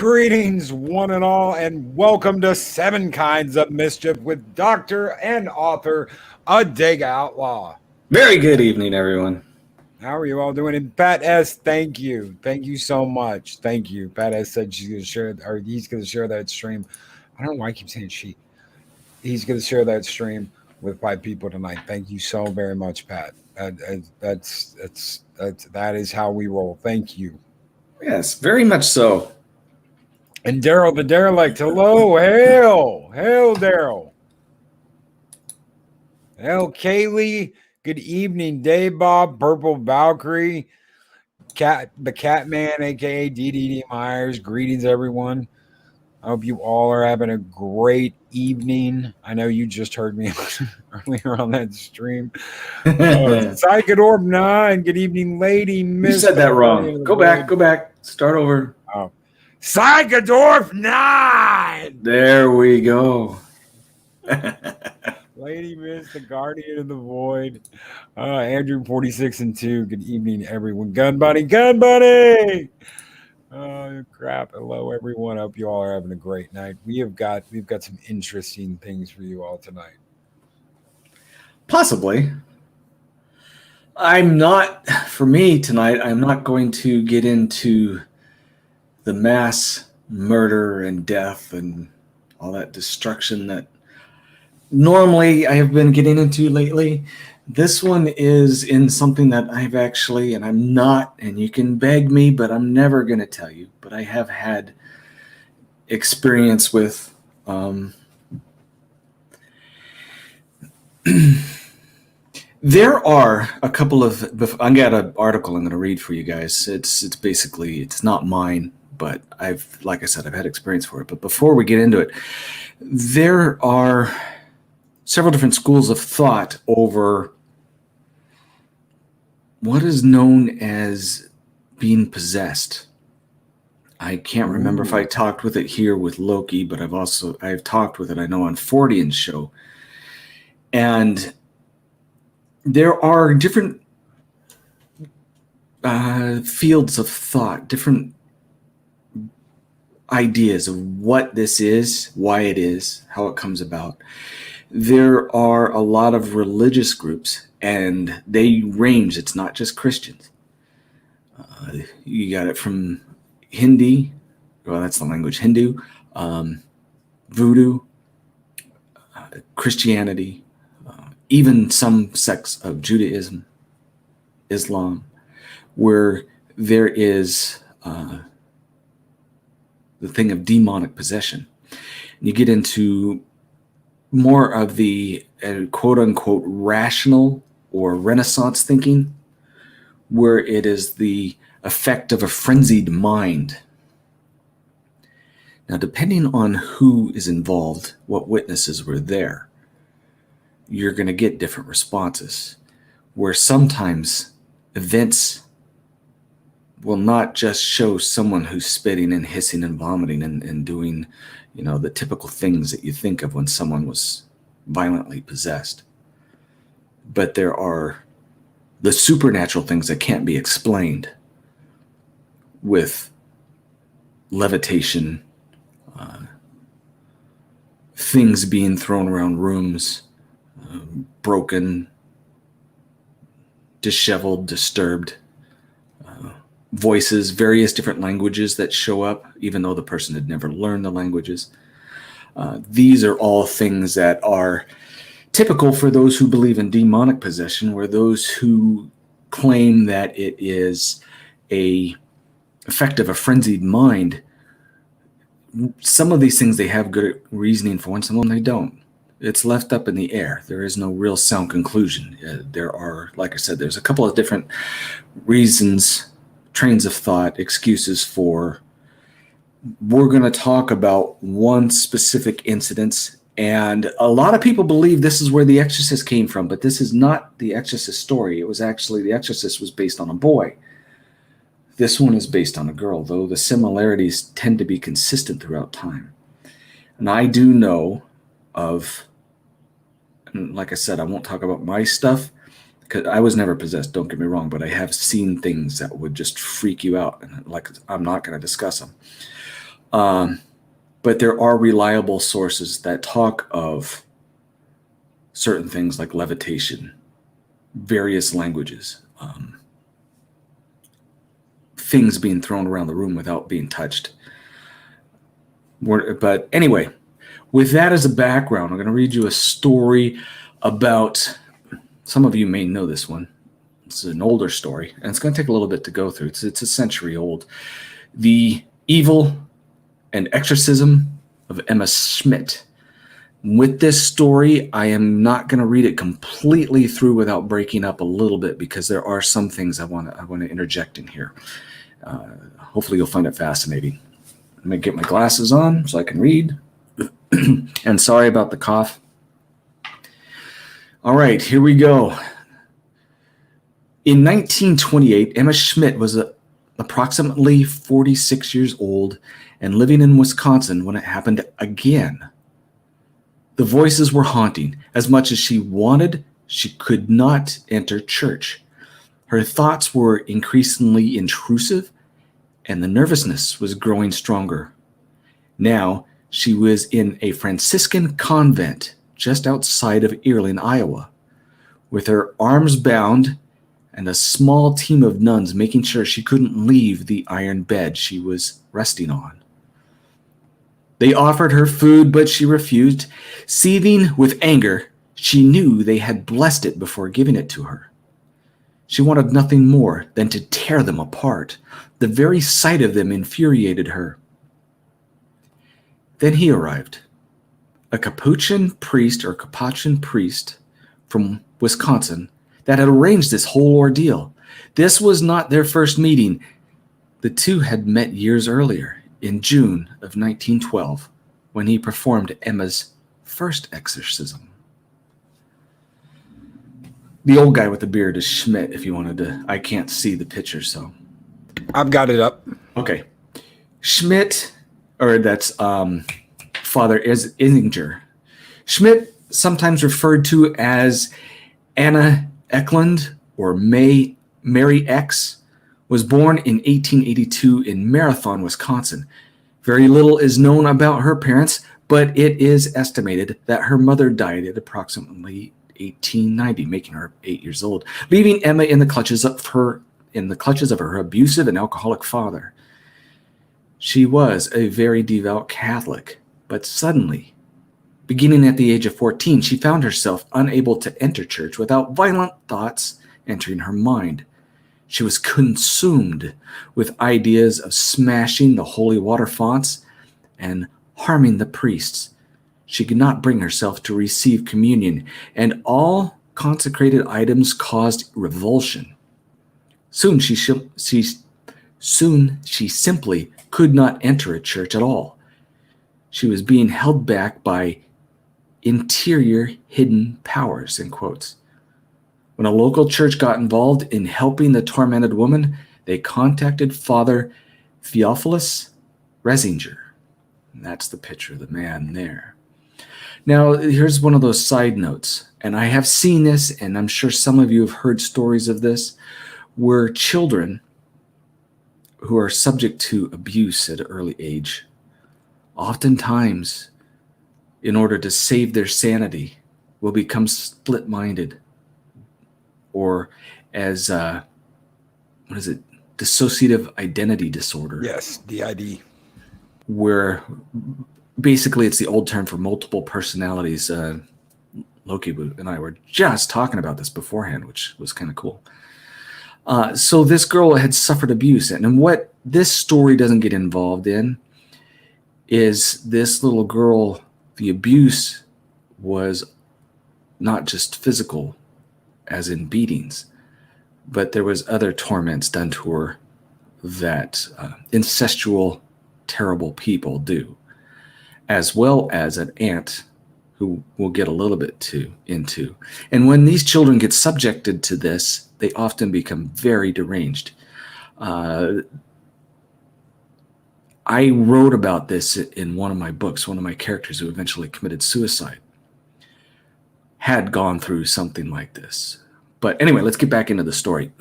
Greetings, one and all, and welcome to Seven Kinds of Mischief with Dr. and author Adega Outlaw. Very good evening, everyone. How are you all doing? And Pat S., thank you. Thank you so much. Thank you. Pat S. said she's going to share, or he's going to share that stream. I don't know why I keep saying she. He's going to share that stream with 5 people tonight. Thank you so very much, Pat. That is how we roll. Thank you. Yes, very much so. And Daryl the Derelict, hello, hail, Daryl. Hail, Kaylee, good evening, Dave Bob, Purple Valkyrie, the Catman, aka DDD Myers, greetings, everyone. I hope you all are having a great evening. I know you just heard me earlier on that stream. Psychodorb 9, good evening, lady. You said that wrong. Go back, start over. Oh. Psychodorf 9! There we go. Lady Miss, the Guardian of the Void. Andrew 46 and 2. Good evening, everyone. Gun Bunny! Oh crap. Hello, everyone. I hope you all are having a great night. We've got some interesting things for you all tonight. Possibly. For me tonight, I'm not going to get into the mass murder and death and all that destruction that normally I have been getting into lately. This one is in something that I've actually, and I'm not, and you can beg me, but I'm never going to tell you, but I have had experience with there are a couple of, I got an article I'm going to read for you guys. It's basically, it's not mine, but like I said, I've had experience for it. But before we get into it, there are several different schools of thought over what is known as being possessed. I can't remember if I talked with it here with Loki, but I've talked with it, I know, on Fordian's show. And there are different fields of thought, different ideas of what this is, why it is, how it comes about. There are a lot of religious groups, and they range. It's not just Christians. You got it from Hindi, well, that's the language, Hindu, Voodoo, Christianity, even some sects of Judaism, Islam, where there is the thing of demonic possession. And you get into more of the quote-unquote rational or Renaissance thinking, where it is the effect of a frenzied mind. Now, depending on who is involved, what witnesses were there, you're going to get different responses, where sometimes events will not just show someone who's spitting and hissing and vomiting and doing, the typical things that you think of when someone was violently possessed. But there are the supernatural things that can't be explained, with levitation, things being thrown around rooms, broken, disheveled, disturbed, voices, various different languages that show up, even though the person had never learned the languages. These are all things that are typical for those who believe in demonic possession, where those who claim that it is a effect of a frenzied mind, some of these things they have good reasoning for, and some of them they don't. It's left up in the air. There is no real sound conclusion. There are, like I said, there's a couple of different reasons, trains of thought, excuses for. We're going to talk about one specific incident, and a lot of people believe this is where The Exorcist came from, but this is not The Exorcist story. It was actually, The Exorcist was based on a boy. This one is based on a girl, though the similarities tend to be consistent throughout time. And I do know of, and like I said, I won't talk about my stuff, because I was never possessed, don't get me wrong, but I have seen things that would just freak you out, and like, I'm not going to discuss them. But there are reliable sources that talk of certain things like levitation, various languages, things being thrown around the room without being touched. But anyway, with that as a background, I'm going to read you a story about, some of you may know this one. It's an older story, and it's going to take a little bit to go through. It's a century old. The Evil and Exorcism of Emma Schmidt. With this story, I am not going to read it completely through without breaking up a little bit, because there are some things I want to interject in here. Hopefully you'll find it fascinating. I'm going to get my glasses on so I can read. And sorry about the cough. All right, here we go. In 1928, Emma Schmidt was approximately 46 years old and living in Wisconsin when it happened again. The voices were haunting. As much as she wanted, she could not enter church. Her thoughts were increasingly intrusive, and the nervousness was growing stronger. Now, she was in a Franciscan convent just outside of Earling, Iowa, with her arms bound and a small team of nuns making sure she couldn't leave the iron bed she was resting on. They offered her food, but she refused. Seething with anger, she knew they had blessed it before giving it to her. She wanted nothing more than to tear them apart. The very sight of them infuriated her. Then he arrived, a Capuchin priest from Wisconsin that had arranged this whole ordeal. This was not their first meeting. The two had met years earlier, in June of 1912, when he performed Emma's first exorcism. The old guy with the beard is Schmidt, if you wanted to. I can't see the picture, so. I've got it up. Okay. Schmidt, or that's Father Isinger. Schmidt, sometimes referred to as Anna Eklund or Mary X, was born in 1882 in Marathon, Wisconsin. Very little is known about her parents, but it is estimated that her mother died at approximately 1890, making her 8 years old, leaving Emma in the clutches of her abusive and alcoholic father. She was a very devout Catholic, but suddenly, beginning at the age of 14, she found herself unable to enter church without violent thoughts entering her mind. She was consumed with ideas of smashing the holy water fonts and harming the priests. She could not bring herself to receive communion, and all consecrated items caused revulsion. Soon she simply could not enter a church at all. She was being held back by interior hidden powers, in quotes. When a local church got involved in helping the tormented woman, they contacted Father Theophilus Resinger. And that's the picture of the man there. Now, here's one of those side notes, and I have seen this, and I'm sure some of you have heard stories of this, where children who are subject to abuse at an early age, oftentimes, in order to save their sanity, will become split-minded, or as, dissociative identity disorder. Yes, DID. Where basically it's the old term for multiple personalities. Loki and I were just talking about this beforehand, which was kind of cool. So this girl had suffered abuse, and what this story doesn't get involved in is this little girl, the abuse was not just physical, as in beatings, but there was other torments done to her that incestual, terrible people do, as well as an aunt who we'll get a little bit into. And when these children get subjected to this, they often become very deranged. I wrote about this in one of my books. One of my characters who eventually committed suicide had gone through something like this. But anyway, let's get back into the story.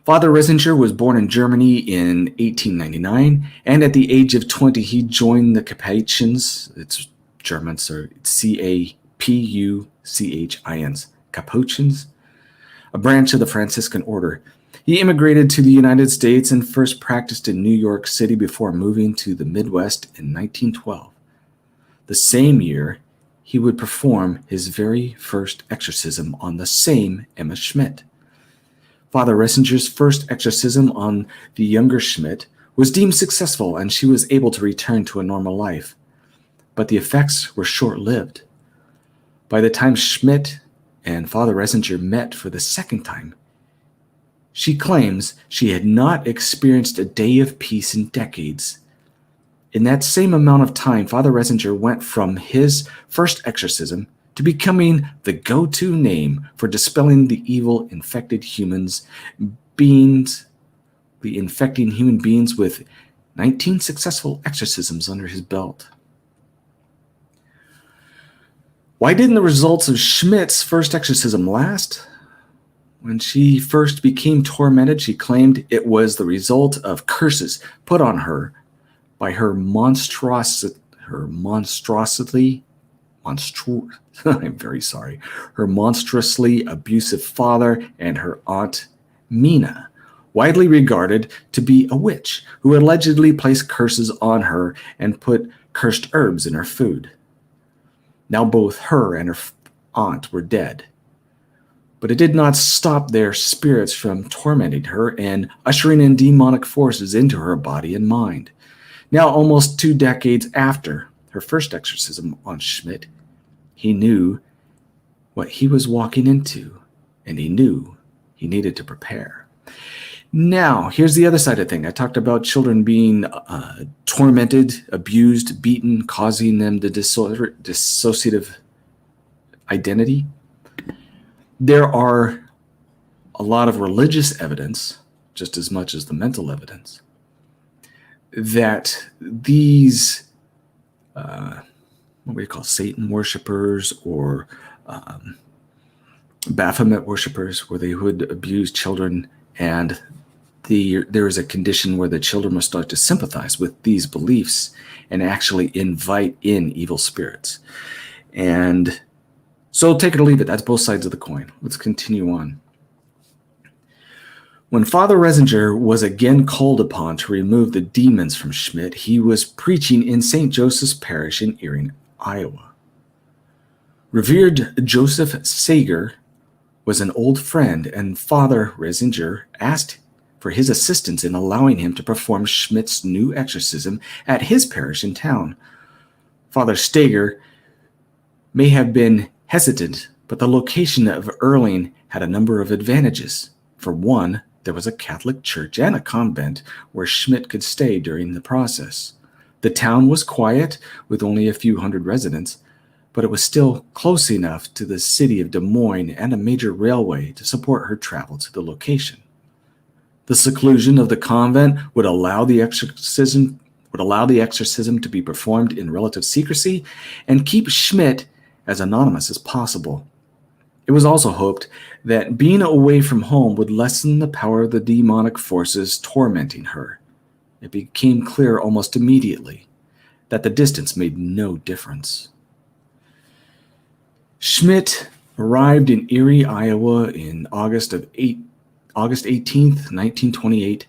Father Risinger was born in Germany in 1899, and at the age of 20, he joined the Capuchins. It's German, so it's Capuchins, Capuchins, a branch of the Franciscan order. He immigrated to the United States and first practiced in New York City before moving to the Midwest in 1912. The same year, he would perform his very first exorcism on the same Emma Schmidt. Father Risinger's first exorcism on the younger Schmidt was deemed successful, and she was able to return to a normal life. But the effects were short-lived. By the time Schmidt and Father Risinger met for the second time, she claims she had not experienced a day of peace in decades. In that same amount of time, Father Risinger went from his first exorcism to becoming the go-to name for dispelling the evil infecting human beings with 19 successful exorcisms under his belt. Why didn't the results of Schmidt's first exorcism last? When she first became tormented, she claimed it was the result of curses put on her by her monstrously abusive father and her aunt Mina, widely regarded to be a witch who allegedly placed curses on her and put cursed herbs in her food. Now both her and her aunt were dead. But it did not stop their spirits from tormenting her and ushering in demonic forces into her body and mind. Now, almost 2 decades after her first exorcism on Schmidt, he knew what he was walking into, and he knew he needed to prepare. Now, here's the other side of the thing. I talked about children being tormented, abused, beaten, causing them the dissociative identity. There are a lot of religious evidence, just as much as the mental evidence, that these, what we call Satan worshipers or Baphomet worshipers, where they would abuse children, and there is a condition where the children will start to sympathize with these beliefs and actually invite in evil spirits. And so take it or leave it. That's both sides of the coin. Let's continue on. When Father Risinger was again called upon to remove the demons from Schmidt, he was preaching in St. Joseph's Parish in Erie, Iowa. Revered Joseph Sager was an old friend, and Father Risinger asked for his assistance in allowing him to perform Schmidt's new exorcism at his parish in town. Father Stager may have been hesitant, but the location of Erling had a number of advantages. For one, there was a Catholic church and a convent where Schmidt could stay during the process. The town was quiet, with only a few hundred residents, but it was still close enough to the city of Des Moines and a major railway to support her travel to the location. The seclusion of the convent would allow the exorcism to be performed in relative secrecy and keep Schmidt as anonymous as possible. It was also hoped that being away from home would lessen the power of the demonic forces tormenting her. It became clear almost immediately that the distance made no difference. Schmidt arrived in Erie, Iowa in August 18th, 1928,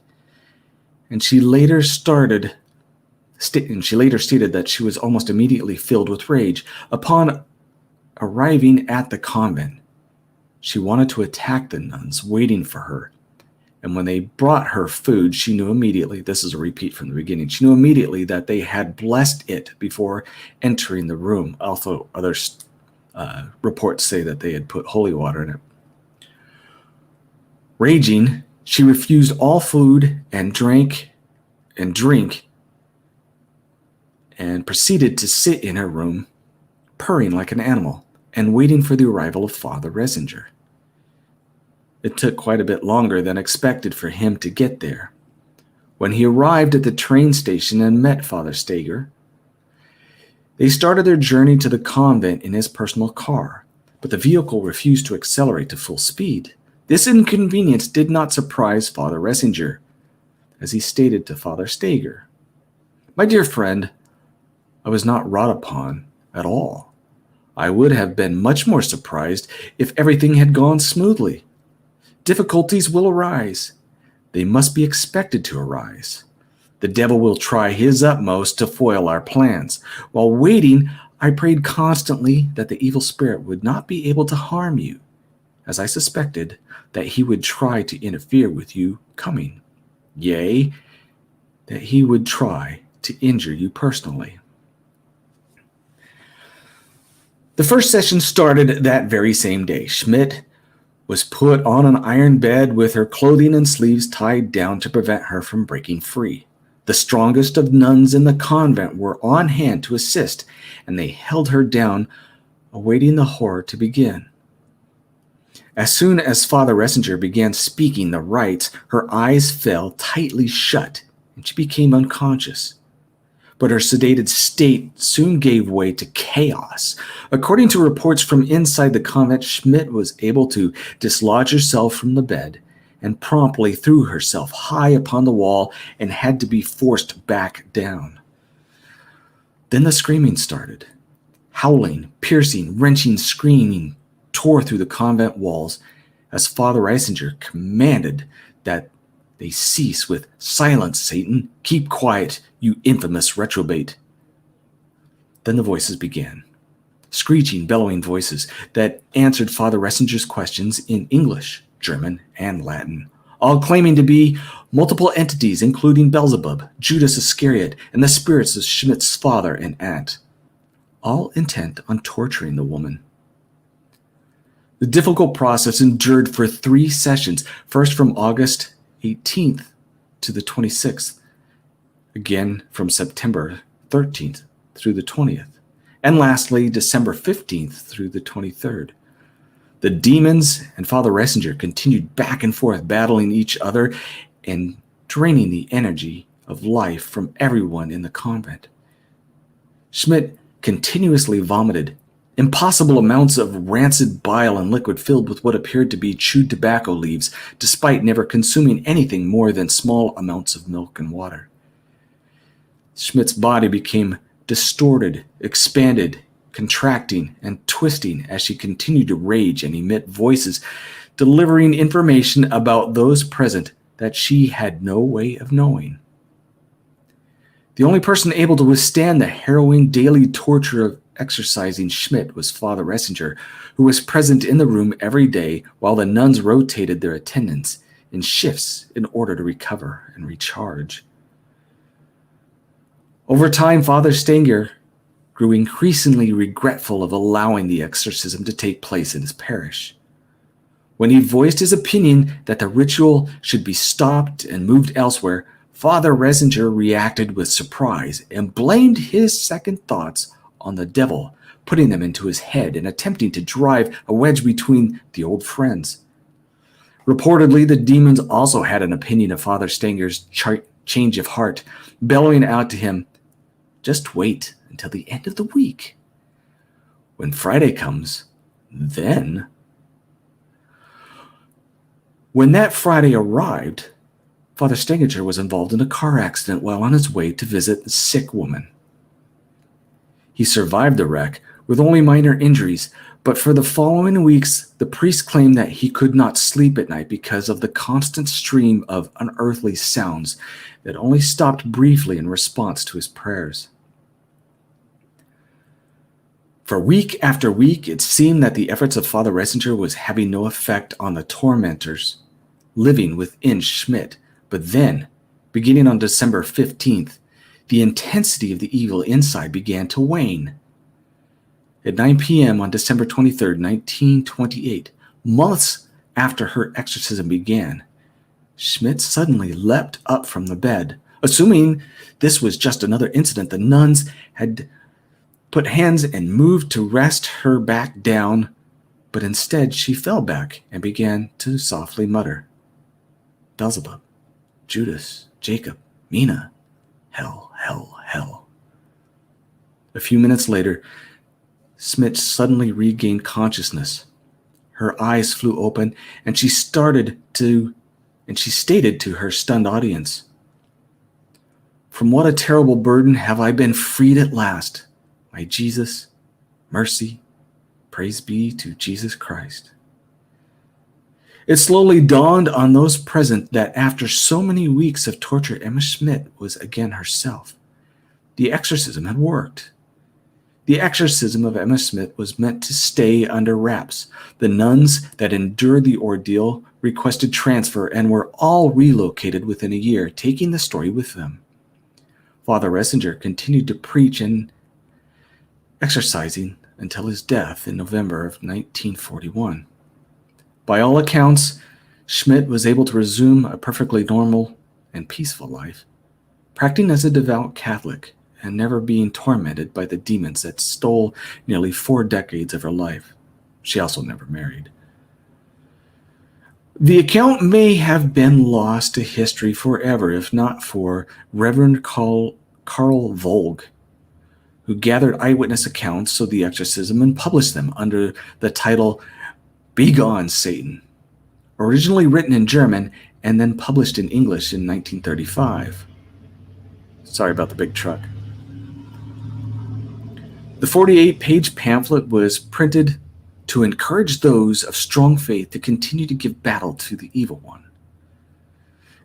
and she later stated that she was almost immediately filled with rage. Upon arriving at the convent, she wanted to attack the nuns waiting for her. And when they brought her food, she knew immediately, this is a repeat from the beginning, she knew immediately that they had blessed it before entering the room. Also, other reports say that they had put holy water in it. Raging, she refused all food and drink and proceeded to sit in her room, purring like an animal and waiting for the arrival of Father Risinger. It took quite a bit longer than expected for him to get there. When he arrived at the train station and met Father Stager, they started their journey to the convent in his personal car, but the vehicle refused to accelerate to full speed. This inconvenience did not surprise Father Ressinger, as he stated to Father Steger, "My dear friend, I was not wrought upon at all. I would have been much more surprised if everything had gone smoothly. Difficulties will arise. They must be expected to arise. The devil will try his utmost to foil our plans. While waiting, I prayed constantly that the evil spirit would not be able to harm you, as I suspected that he would try to interfere with you coming. Yea, that he would try to injure you personally." The first session started that very same day. Schmidt was put on an iron bed with her clothing and sleeves tied down to prevent her from breaking free. The strongest of nuns in the convent were on hand to assist, and they held her down, awaiting the horror to begin. As soon as Father Ressinger began speaking the rites, her eyes fell tightly shut, and she became unconscious. But her sedated state soon gave way to chaos. According to reports from inside the convent, Schmidt was able to dislodge herself from the bed and promptly threw herself high upon the wall and had to be forced back down. Then the screaming started. Howling, piercing, wrenching screaming tore through the convent walls as Father Ressinger commanded that they cease with "Silence, Satan! Keep quiet, you infamous reprobate!" Then the voices began. Screeching, bellowing voices that answered Father Ressinger's questions in English, German, and Latin, all claiming to be multiple entities including Beelzebub, Judas Iscariot, and the spirits of Schmidt's father and aunt, all intent on torturing the woman. The difficult process endured for 3 sessions, first from August 18th to the 26th, again from September 13th through the 20th, and lastly December 15th through the 23rd. The demons and Father Ressinger continued back and forth, battling each other and draining the energy of life from everyone in the convent. Schmidt continuously vomited impossible amounts of rancid bile and liquid filled with what appeared to be chewed tobacco leaves, despite never consuming anything more than small amounts of milk and water. Schmidt's body became distorted, expanded, contracting, and twisting as she continued to rage and emit voices, delivering information about those present that she had no way of knowing. The only person able to withstand the harrowing daily torture of exorcising Schmidt was Father Ressinger, who was present in the room every day while the nuns rotated their attendants in shifts in order to recover and recharge. Over time, Father Steger grew increasingly regretful of allowing the exorcism to take place in his parish. When he voiced his opinion that the ritual should be stopped and moved elsewhere, Father Ressinger reacted with surprise and blamed his second thoughts on the devil, putting them into his head and attempting to drive a wedge between the old friends. Reportedly, the demons also had an opinion of Father Stenger's change of heart, bellowing out to him, "Just wait until the end of the week. When Friday comes, then..." When that Friday arrived, Father Stenger was involved in a car accident while on his way to visit a sick woman. He survived the wreck with only minor injuries, but for the following weeks, the priest claimed that he could not sleep at night because of the constant stream of unearthly sounds that only stopped briefly in response to his prayers. For week after week, it seemed that the efforts of Father Ressinger was having no effect on the tormentors living within Schmidt. But then, beginning on December 15th, the intensity of the evil inside began to wane. At 9 p.m. on December 23rd, 1928, months after her exorcism began, Schmidt suddenly leapt up from the bed. Assuming this was just another incident, the nuns had put hands and moved to rest her back down, but instead she fell back and began to softly mutter, "Beelzebub, Judas, Jacob, Mina, hell, hell, hell." A few minutes later, Schmidt suddenly regained consciousness. Her eyes flew open, and she stated to her stunned audience, "From what a terrible burden have I been freed at last. My Jesus, mercy, praise be to Jesus Christ." It slowly dawned on those present that after so many weeks of torture, Emma Schmidt was again herself. The exorcism had worked. The exorcism of Emma Schmidt was meant to stay under wraps. The nuns that endured the ordeal requested transfer and were all relocated within a year, taking the story with them. Father Ressinger continued to preach and exorcising until his death in November of 1941. By all accounts, Schmidt was able to resume a perfectly normal and peaceful life, practicing as a devout Catholic and never being tormented by the demons that stole nearly 4 decades of her life. She also never married. The account may have been lost to history forever if not for Reverend Karl Volg, who gathered eyewitness accounts of the exorcism and published them under the title "Begone, Satan," originally written in German and then published in English in 1935. Sorry about the big truck. The 48-page pamphlet was printed to encourage those of strong faith to continue to give battle to the evil one.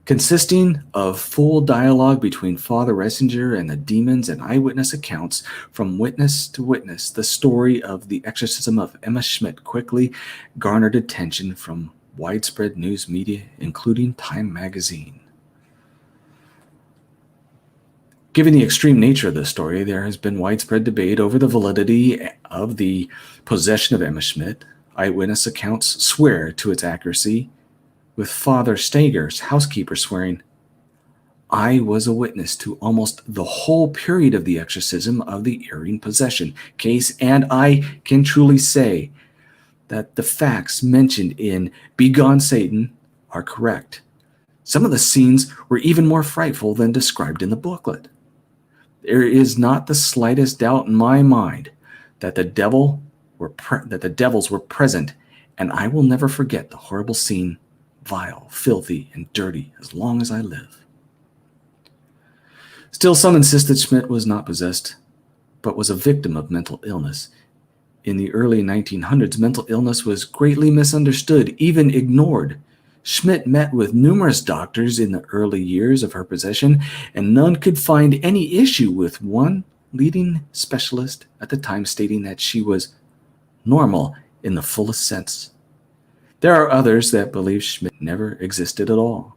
Consisting of full dialogue between Father Ressinger and the demons and eyewitness accounts from witness to witness, the story of the exorcism of Emma Schmidt quickly garnered attention from widespread news media, including Time magazine. Given the extreme nature of the story, there has been widespread debate over the validity of the possession of Emma Schmidt. Eyewitness accounts swear to its accuracy, with Father Stager's housekeeper swearing, "I was a witness to almost the whole period of the exorcism of the earring possession case, and I can truly say that the facts mentioned in Begone, Satan are correct. Some of the scenes were even more frightful than described in the booklet. There is not the slightest doubt in my mind that the devils were present, and I will never forget the horrible scene, vile, filthy, and dirty as long as I live." Still, some insist that Schmidt was not possessed, but was a victim of mental illness. In the early 1900s, mental illness was greatly misunderstood, even ignored. Schmidt met with numerous doctors in the early years of her possession, and none could find any issue with one leading specialist at the time stating that she was normal in the fullest sense. There are others that believe Schmidt never existed at all.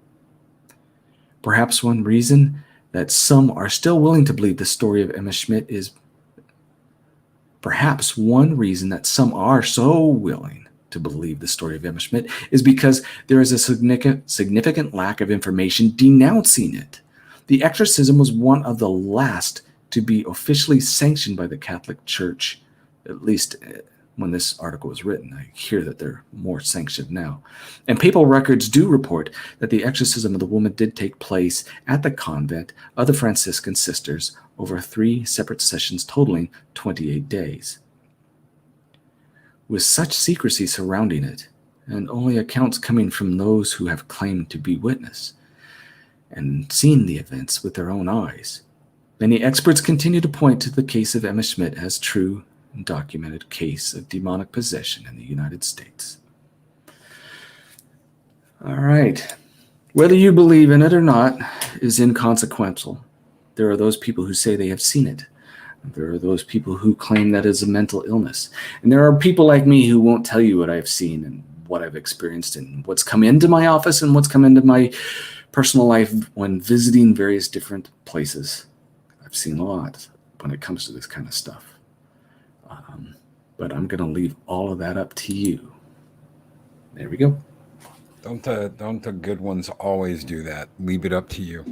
Perhaps one reason that some are still willing to believe the story of Emma Schmidt is Perhaps one reason that some are so willing to believe the story of Emma Schmidt is because there is a significant lack of information denouncing it. The exorcism was one of the last to be officially sanctioned by the Catholic Church, at least when this article was written. I hear that they're more sanctioned now. And papal records do report that the exorcism of the woman did take place at the convent of the Franciscan sisters over 3 separate sessions totaling 28 days. With such secrecy surrounding it, and only accounts coming from those who have claimed to be witness and seen the events with their own eyes, many experts continue to point to the case of Emma Schmidt as true and documented case of demonic possession in the United States. All right. Whether you believe in it or not is inconsequential. There are those people who say they have seen it. There are those people who claim that is a mental illness. And there are people like me who won't tell you what I've seen and what I've experienced and what's come into my office and what's come into my personal life when visiting various different places. I've seen a lot when it comes to this kind of stuff. But I'm going to leave all of that up to you. There we go. Don't the good ones always do that? Leave it up to you.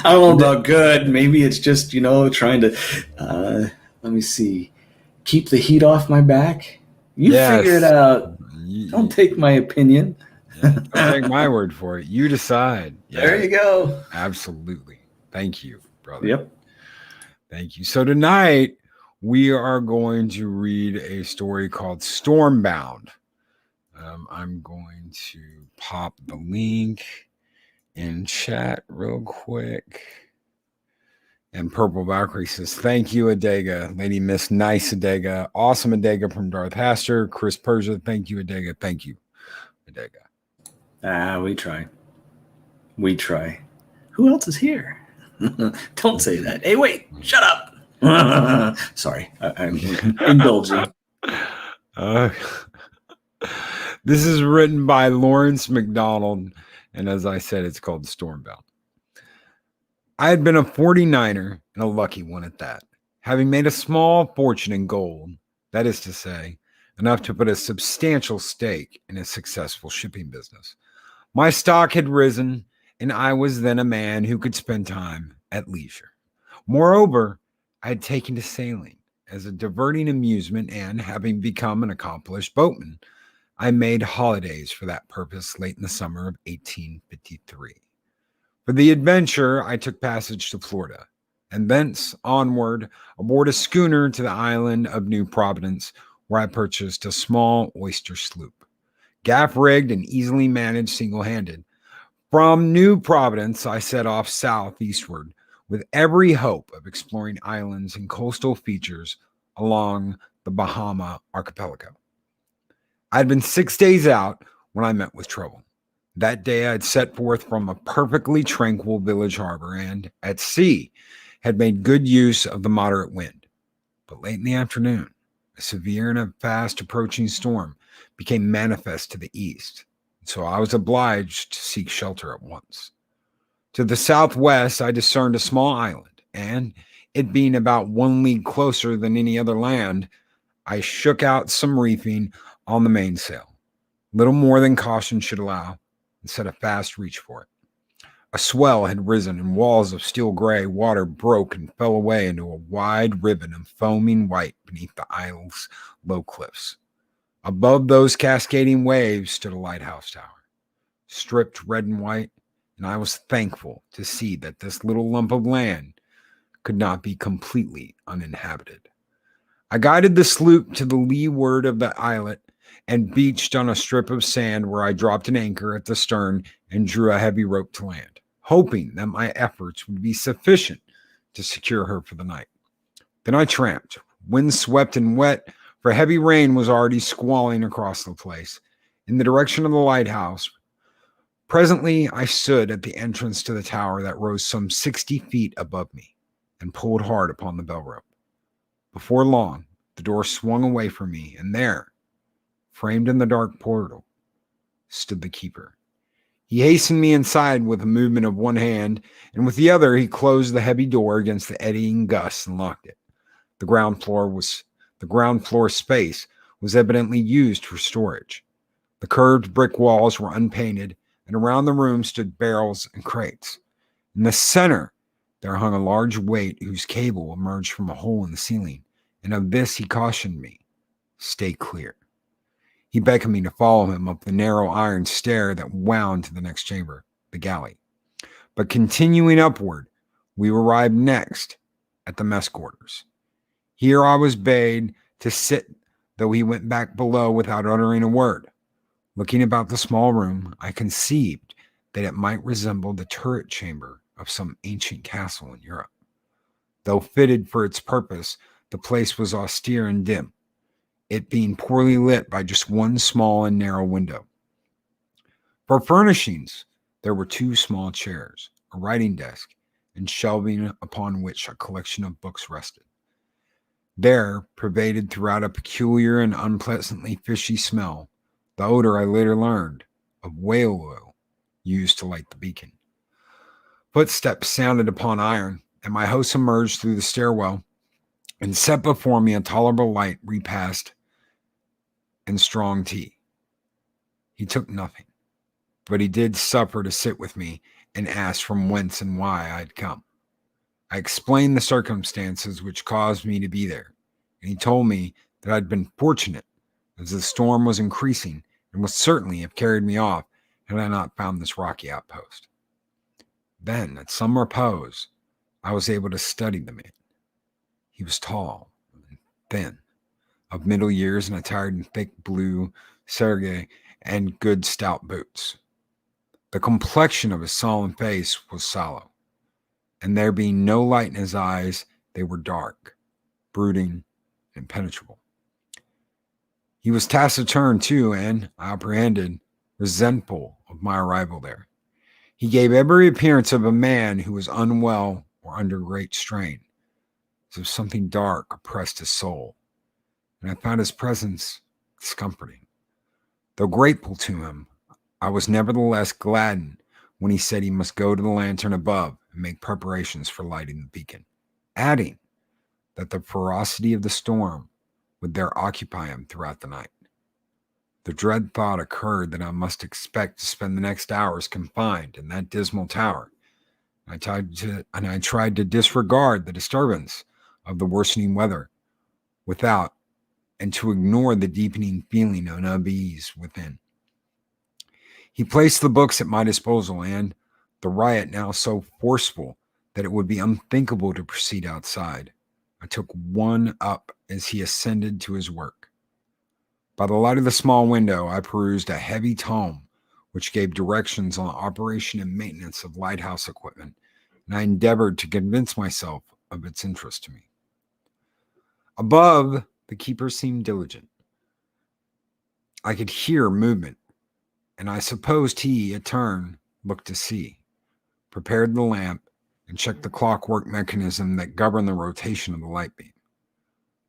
I don't know about good. Maybe it's just, trying to, let me see, keep the heat off my back. You figure it out. Don't take my opinion. Don't take my word for it. You decide. Yeah, there you go. Absolutely. Thank you, brother. Yep. Thank you. So tonight we are going to read a story called Stormbound. I'm going to pop the link in chat real quick. And Purple Valkyrie says, thank you, Adega. Lady Miss Nice Adega. Awesome Adega from Darth Haster. Chris Persia, thank you, Adega. Thank you, Adega. We try. We try. Who else is here? Don't say that. Hey, wait. Shut up. Sorry. I'm indulging. This is written by Lawrence McDonald. And as I said, it's called Stormbound. I had been a 49er and a lucky one at that, having made a small fortune in gold, that is to say, enough to put a substantial stake in a successful shipping business. My stock had risen, and I was then a man who could spend time at leisure. Moreover, I had taken to sailing as a diverting amusement, and having become an accomplished boatman, I made holidays for that purpose late in the summer of 1853. For the adventure, I took passage to Florida, and thence onward aboard a schooner to the island of New Providence, where I purchased a small oyster sloop, gaff-rigged and easily managed single-handed. From New Providence, I set off southeastward, with every hope of exploring islands and coastal features along the Bahama archipelago. I had been 6 days out when I met with trouble. That day I had set forth from a perfectly tranquil village harbor and, at sea, had made good use of the moderate wind. But late in the afternoon, a severe and a fast approaching storm became manifest to the east, so I was obliged to seek shelter at once. To the southwest I discerned a small island, and, it being about 1 league closer than any other land, I shook out some reefing on the mainsail, little more than caution should allow, and set a fast reach for it. A swell had risen, and walls of steel gray water broke and fell away into a wide ribbon of foaming white beneath the isle's low cliffs. Above those cascading waves stood a lighthouse tower, stripped red and white, and I was thankful to see that this little lump of land could not be completely uninhabited. I guided the sloop to the leeward of the islet and beached on a strip of sand, where I dropped an anchor at the stern and drew a heavy rope to land, hoping that my efforts would be sufficient to secure her for the night. Then I tramped, wind-swept and wet, for heavy rain was already squalling across the place, in the direction of the lighthouse. Presently I stood at the entrance to the tower that rose some 60 feet above me, and pulled hard upon the bell rope. Before long, the door swung away from me, and there, framed in the dark portal, stood the keeper. He hastened me inside with a movement of one hand, and with the other he closed the heavy door against the eddying gusts and locked it. The ground floor space was evidently used for storage. The curved brick walls were unpainted, and around the room stood barrels and crates. In the center there hung a large weight whose cable emerged from a hole in the ceiling, and of this he cautioned me, "Stay clear." He beckoned me to follow him up the narrow iron stair that wound to the next chamber, the galley. But continuing upward, we arrived next at the mess quarters. Here I was bade to sit, though he went back below without uttering a word. Looking about the small room, I conceived that it might resemble the turret chamber of some ancient castle in Europe. Though fitted for its purpose, the place was austere and dim, it being poorly lit by just one small and narrow window. For furnishings, there were 2 small chairs, a writing desk, and shelving upon which a collection of books rested. There, pervaded throughout a peculiar and unpleasantly fishy smell, the odor, I later learned, of whale oil used to light the beacon. Footsteps sounded upon iron, and my host emerged through the stairwell and set before me a tolerable light repast and strong tea. He took nothing, but he did suffer to sit with me and ask from whence and why I had come. I explained the circumstances which caused me to be there, and he told me that I had been fortunate, as the storm was increasing and would certainly have carried me off had I not found this rocky outpost. Then, at some repose, I was able to study the man. He was tall, thin, of middle years and attired in thick blue serge and good stout boots. The complexion of his solemn face was sallow, and there being no light in his eyes, they were dark, brooding, impenetrable. He was taciturn, too, and, I apprehended, resentful of my arrival there. He gave every appearance of a man who was unwell or under great strain, as if something dark oppressed his soul, and I found his presence discomforting. Though grateful to him, I was nevertheless gladdened when he said he must go to the lantern above and make preparations for lighting the beacon, adding that the ferocity of the storm would there occupy him throughout the night. The dread thought occurred that I must expect to spend the next hours confined in that dismal tower. I tried to disregard the disturbance of the worsening weather without and to ignore the deepening feeling of unease within. He placed the books at my disposal, and the riot now so forceful that it would be unthinkable to proceed outside, I took one up as he ascended to his work. By the light of the small window, I perused a heavy tome which gave directions on the operation and maintenance of lighthouse equipment, and I endeavored to convince myself of its interest to me. Above, the keeper seemed diligent. I could hear movement, and I supposed he, in turn, looked to see, prepared the lamp, and checked the clockwork mechanism that governed the rotation of the light beam.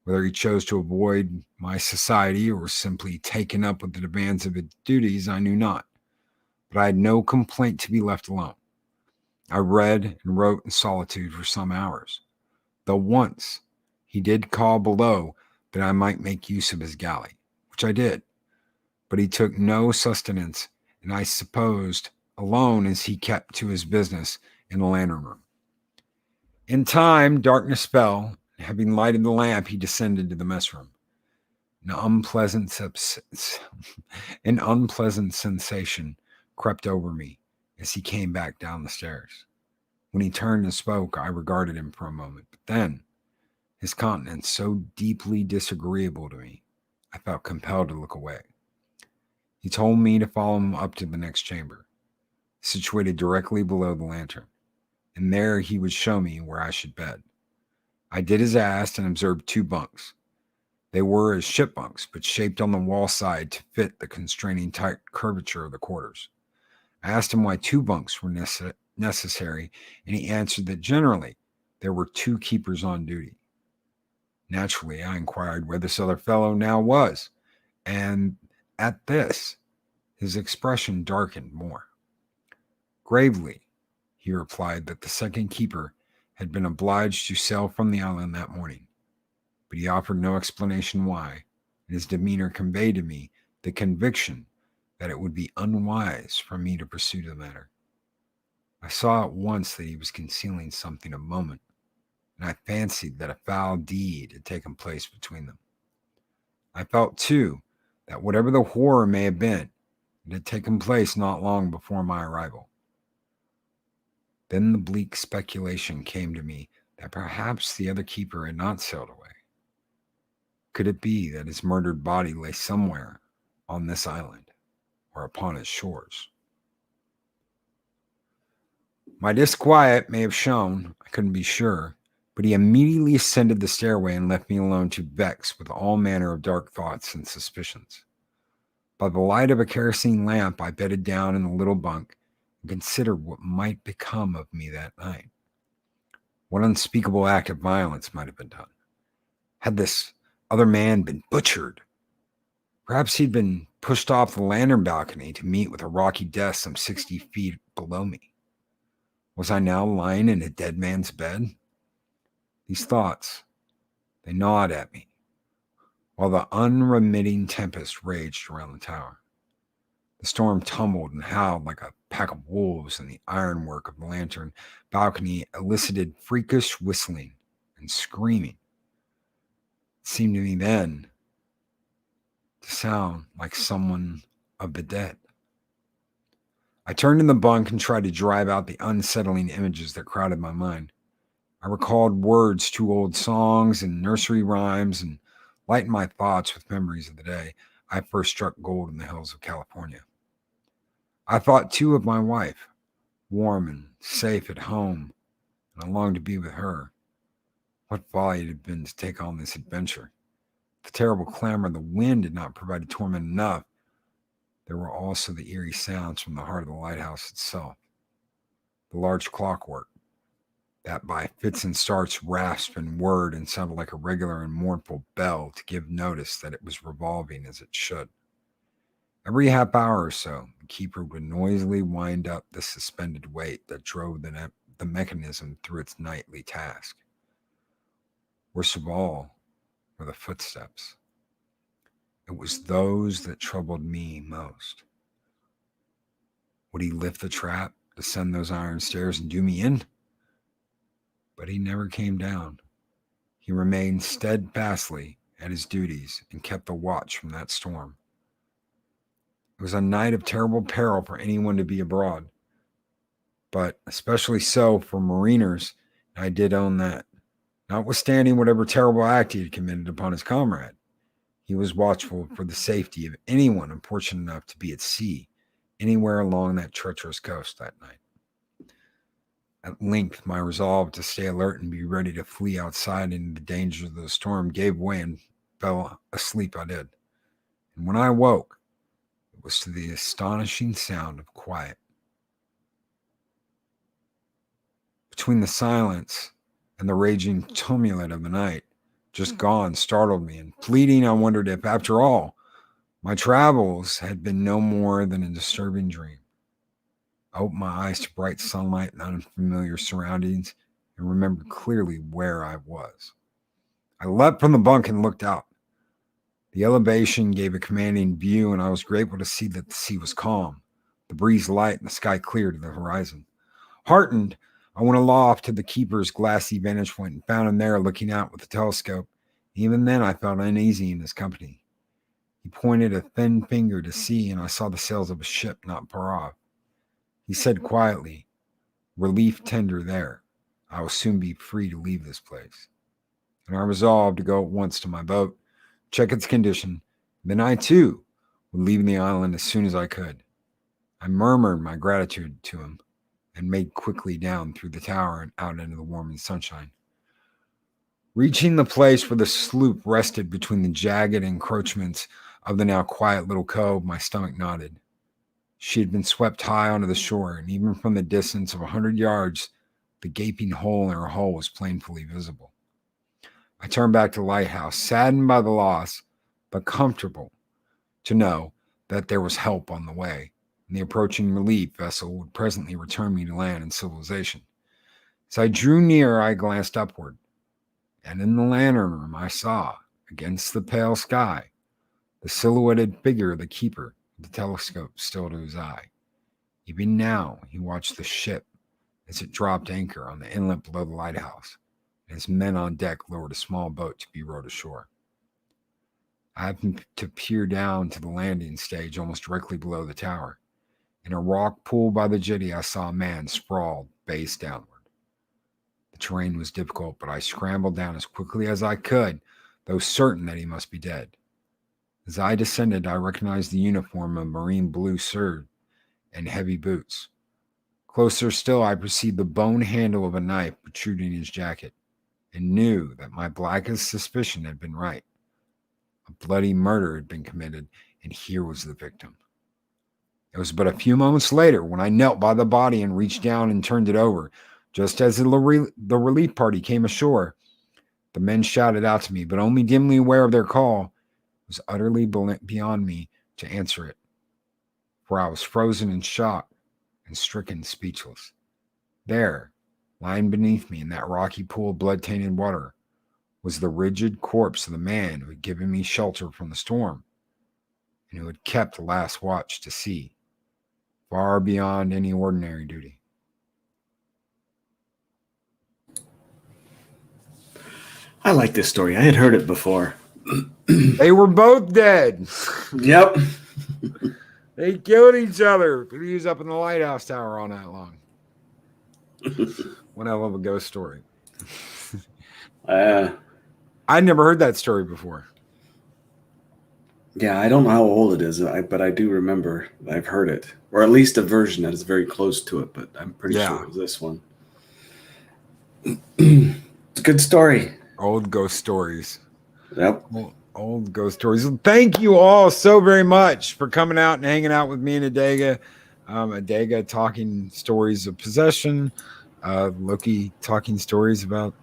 Whether he chose to avoid my society or was simply taken up with the demands of his duties, I knew not. But I had no complaint to be left alone. I read and wrote in solitude for some hours, though once he did call below that I might make use of his galley, which I did. But he took no sustenance, and I supposed alone as he kept to his business in the lantern room. In time, darkness fell, and having lighted the lamp, he descended to the mess room. An unpleasant sensation crept over me as he came back down the stairs. When he turned and spoke, I regarded him for a moment, but then, his countenance so deeply disagreeable to me, I felt compelled to look away. He told me to follow him up to the next chamber, situated directly below the lantern, and there he would show me where I should bed. I did as asked and observed 2 bunks. They were as ship bunks, but shaped on the wall side to fit the constraining tight curvature of the quarters. I asked him why 2 bunks were necessary, and he answered that generally there were 2 keepers on duty. Naturally, I inquired where this other fellow now was, and at this, his expression darkened more. Gravely, he replied that the second keeper had been obliged to sail from the island that morning, but he offered no explanation why, and his demeanor conveyed to me the conviction that it would be unwise for me to pursue the matter. I saw at once that he was concealing something of moment, and I fancied that a foul deed had taken place between them. I felt, too, that whatever the horror may have been, it had taken place not long before my arrival. Then the bleak speculation came to me that perhaps the other keeper had not sailed away. Could it be that his murdered body lay somewhere on this island or upon its shores? My disquiet may have shown, I couldn't be sure, but he immediately ascended the stairway and left me alone to vex with all manner of dark thoughts and suspicions. By the light of a kerosene lamp, I bedded down in the little bunk and considered what might become of me that night. What unspeakable act of violence might have been done? Had this other man been butchered? Perhaps he'd been pushed off the lantern balcony to meet with a rocky death some 60 feet below me. Was I now lying in a dead man's bed? These thoughts, they gnawed at me, while the unremitting tempest raged around the tower. The storm tumbled and howled like a pack of wolves, and the ironwork of the lantern balcony elicited freakish whistling and screaming. It seemed to me then to sound like someone of the dead. I turned in the bunk and tried to drive out the unsettling images that crowded my mind. I recalled words to old songs and nursery rhymes and lighten my thoughts with memories of the day I first struck gold in the hills of California. I thought, too, of my wife, warm and safe at home, and I longed to be with her. What folly it had been to take on this adventure. The terrible clamor of the wind had not provided torment enough. There were also the eerie sounds from the heart of the lighthouse itself. The large clockwork, that by fits and starts rasped and whirred and sounded like a regular and mournful bell to give notice that it was revolving as it should. Every half hour or so, the keeper would noisily wind up the suspended weight that drove the mechanism through its nightly task. Worst of all were the footsteps. It was those that troubled me most. Would he lift the trap, descend those iron stairs, and do me in? But he never came down. He remained steadfastly at his duties and kept the watch from that storm. It was a night of terrible peril for anyone to be abroad, but especially so for mariners, and I did own that. Notwithstanding whatever terrible act he had committed upon his comrade, he was watchful for the safety of anyone unfortunate enough to be at sea anywhere along that treacherous coast that night. At length, my resolve to stay alert and be ready to flee outside into the dangers of the storm gave way, and fell asleep I did. And when I awoke, it was to the astonishing sound of quiet. Between the silence and the raging tumult of the night, just gone, startled me, and pleading, I wondered if, after all, my travels had been no more than a disturbing dream. I opened my eyes to bright sunlight and unfamiliar surroundings, and remembered clearly where I was. I leapt from the bunk and looked out. The elevation gave a commanding view, and I was grateful to see that the sea was calm, the breeze light, and the sky clear to the horizon. Heartened, I went aloft to the keeper's glassy vantage point and found him there looking out with the telescope. Even then I felt uneasy in his company. He pointed a thin finger to sea, and I saw the sails of a ship not far off. He said quietly, "Relief tender there. I will soon be free to leave this place." And I resolved to go at once to my boat, check its condition. Then I, too, would leave the island as soon as I could. I murmured my gratitude to him and made quickly down through the tower and out into the warming sunshine. Reaching the place where the sloop rested between the jagged encroachments of the now quiet little cove, my stomach nodded. She had been swept high onto the shore, and even from the distance of 100 yards, the gaping hole in her hull was plainly visible. I turned back to the lighthouse, saddened by the loss, but comfortable to know that there was help on the way, and the approaching relief vessel would presently return me to land and civilization. As I drew near, I glanced upward, and in the lantern room I saw, against the pale sky, the silhouetted figure of the keeper, the telescope still to his eye. Even now he watched the ship as it dropped anchor on the inlet below the lighthouse, and his men on deck lowered a small boat to be rowed ashore. I happened to peer down to the landing stage almost directly below the tower. In a rock pool by the jetty, I saw a man sprawled, face downward. The terrain was difficult, but I scrambled down as quickly as I could, though certain that he must be dead. As I descended, I recognized the uniform of marine blue serge and heavy boots. Closer still, I perceived the bone handle of a knife protruding his jacket, and knew that my blackest suspicion had been right. A bloody murder had been committed, and here was the victim. It was but a few moments later when I knelt by the body and reached down and turned it over. Just as the relief party came ashore, the men shouted out to me, but only dimly aware of their call. It was utterly beyond me to answer it, for I was frozen in shock and stricken speechless. There, lying beneath me in that rocky pool of blood-tainted water, was the rigid corpse of the man who had given me shelter from the storm, and who had kept the last watch to sea, far beyond any ordinary duty. I like this story. I had heard it before. They were both dead. Yep. They killed each other. He was up in the lighthouse tower all night long. One hell of a ghost story. I'd never heard that story before. Yeah, I don't know how old it is, but I do remember I've heard it, or at least a version that is very close to it. But I'm pretty sure it was this one. It's a good story. Old ghost stories. Yep. Old ghost stories. Thank you all so very much for coming out and hanging out with me and Adega. Adega talking stories of possession. Loki talking stories about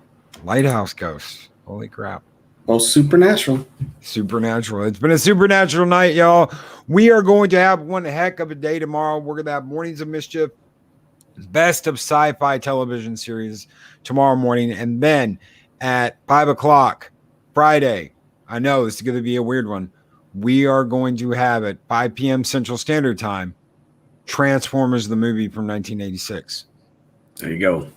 lighthouse ghosts. Holy crap. Well, supernatural. Supernatural. It's been a supernatural night, y'all. We are going to have one heck of a day tomorrow. We're going to have Mornings of Mischief, best of sci-fi television series tomorrow morning. And then at 5 o'clock Friday, I know this is going to be a weird one. We are going to have at 5 p.m. Central Standard Time, Transformers, the movie from 1986. There you go.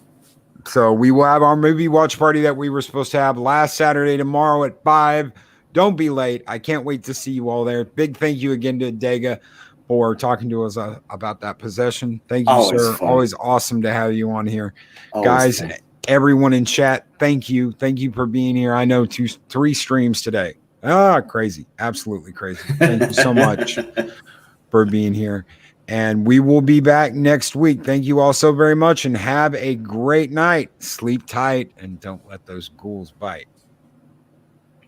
So we will have our movie watch party that we were supposed to have last Saturday tomorrow at 5. Don't be late. I can't wait to see you all there. Big thank you again to Adega for talking to us about that possession. Thank you, Always sir. fun. Always awesome to have you on here. Always Guys, fun. everyone in chat, thank you. Thank you for being here. I know 3 streams today. Crazy. Absolutely crazy. Thank you so much for being here. And we will be back next week. Thank you all so very much and have a great night. Sleep tight and don't let those ghouls bite.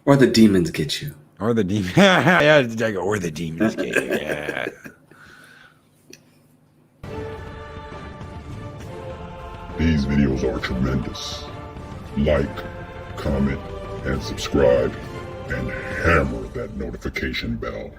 Or the demons get you. Or the demons. Yeah, or the demons get you. Yeah. These videos are tremendous. Like, comment, and subscribe, and hammer that notification bell.